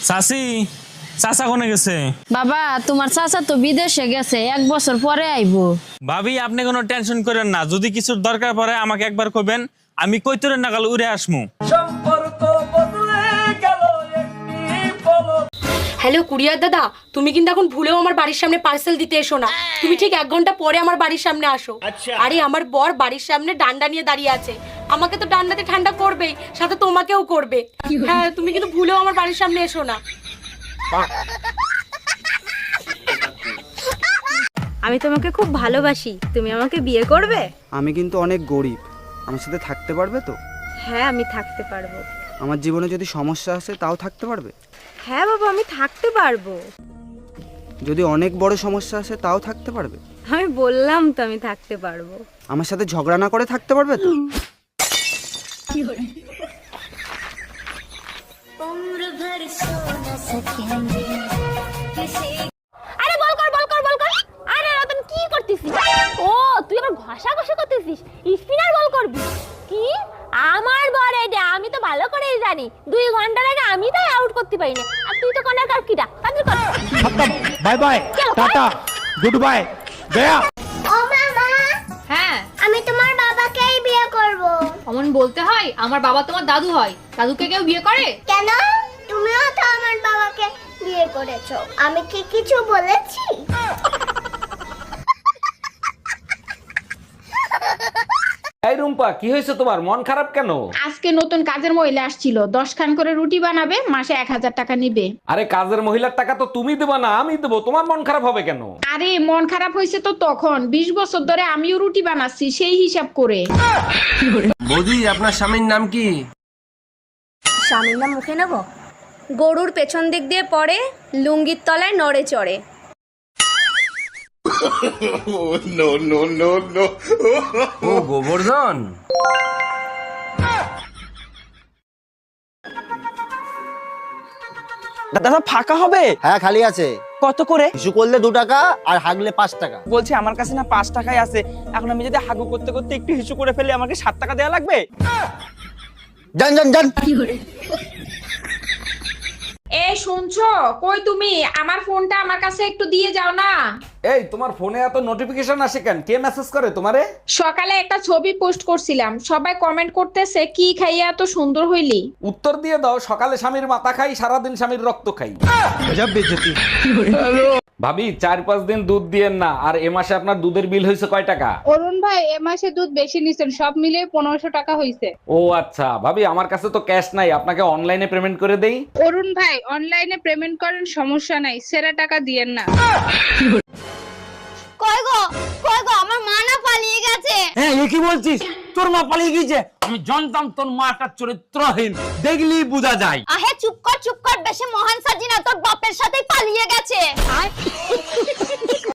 চাচি, চাচা কোনে গেছে? বাবা তোমার চাচা তো বিদেশে গেছে, 1 বছর পরে আইবো। ভাবি আপনি কোনো টেনশন করেন না, যদি কিছুর দরকার পড়ে আমাকে একবার কইবেন, আমি কইতরের নাগাল উড়ে আসমু। হ্যালো কুরিয়ার দাদা, তুমি কিন্তু এখন ভুলেও আমার বাড়ির সামনে পার্সেল দিতে এসো না। তুমি ঠিক 1 ঘন্টা পরে আমার বাড়ির সামনে আসো। আরে আমার বর বাড়ির সামনে ডান্ডা নিয়ে দাঁড়িয়ে আছে, আমাকে তো ডান্ডাতে ঠান্ডা করবেই, সাথে তোমাকেও করবে। হ্যাঁ, তুমি কিন্তু ভুলেও আমার বাড়ির সামনে এসো না। আমি তোমাকে খুব ভালোবাসি, তুমি আমাকে বিয়ে করবে? আমি কিন্তু অনেক গরিব, আমার সাথে থাকতে পারবে তো? হ্যাঁ আমি থাকতে পারবো। আমার জীবনে যদি সমস্যা আসে তাও থাকতে পারবে? হ্যাঁ বাবা আমি থাকতে পারবো। যদি অনেক বড় সমস্যা আসে তাও থাকতে পারবে? আমি বললাম তো আমি থাকতে পারবো। আমার সাথে ঝগড়া না করে থাকতে পারবে তো? আরে বল কর বল কর বল কর। আরে রতন কি করতেছিস? ও তুই আবার ঘষাঘষি করতেছিস, স্পিনার বল করবি? কি আমার বল এটা? আমি তো ভালো করেই জানি, 2 ঘন্টার আগে আমি তাই আউট করতে পারি না, আর তুই তো কোনার কার কিটা কাজল কর। Bye bye, tata, good bye, গয়া। ও মামা, হ্যাঁ আমি তোমার বাবাকেই বিয়ে করব। অমন বলতে হয়? আমার বাবা তোমার দাদু হয়, দাদুকে কেউ বিয়ে করে? কেন? তুমিও তো আমার বাবাকে বিয়ে করেছো, আমি কি কিছু বলেছি? এই রুম্পা, কি হয়েছে তোমার? মন খারাপ কেন? আজকে নতুন কাজের মহিলা আসছিল, 10 খান করে রুটি বানাবে, মাসে 1000 টাকা নিবে। আরে কাজের মহিলার টাকা তো তুমি দেবা না, আমি দেবো। তোমার মন খারাপ হবে কেন? আরে মন খারাপ হয়েছে তো তখন, 20 বছর ধরে আমিও রুটি বানাচ্ছি, সেই হিসাব করে। বৌদি, আপনার স্বামীর নাম কি? স্বামীর নাম মুখে নেব? গরুর পেছন দিক দিয়ে পড়ে, লুঙ্গির তলায় নড়ে চড়ে। ও গোবর্ধন। দাদা ফাঁকা হবে? হ্যাঁ খালি আছে। কত করে? ইস্যু করলে 2 টাকা আর হাগলে 5 টাকা। বলছি আমার কাছে না 5 টাকাই আছে, এখন আমি যদি হাগু করতে করতে একটু হিসু করে ফেলি আমাকে 7 টাকা দেওয়া লাগবে? যান যান যান। এই শুনছো? কই তুমি? আমার ফোনটা আমার কাছে একটু দিয়ে যাও না। এই তোমার ফোনে এত নোটিফিকেশন আসে কেন? কে মেসেজ করে তোমারে? সকালে একটা ছবি পোস্ট করছিলাম, সবাই কমেন্ট করতেছে কি খাইয়া এত সুন্দর হইলি। উত্তর দিয়ে দাও, সকালে স্বামীর মাথা খাই, সারাদিন স্বামীর রক্ত খাই। ভাবি 4-5 দিন দুধ দিয়েন না। আর এ মাসে আপনার দুধের বিল হয়েছে কয় টাকা? অরুণ ভাই এ মাসে দুধ বেশি নিছেন, সব মিলিয়ে 1500 টাকা হইছে। ও আচ্ছা। ভাবি আমার কাছে তো ক্যাশ নাই, আপনাকে অনলাইনে পেমেন্ট করে দেই? অরুণ ভাই অনলাইনে পেমেন্ট করেন, সমস্যা নাই, সেরা টাকা দিয়েন না। কই গো আমার মা না পালিয়ে গেছে। হ্যাঁ, এ কি বলছিস? তোর মা পালিয়ে গিয়েছে? আমি জানতাম তোর মা একটা চরিত্রহীন, দেখলি বোঝা যায়। আহে চুপ কর বেশি মহান সাজি না, তোর বাপের সাথেই পালিয়ে গেছে।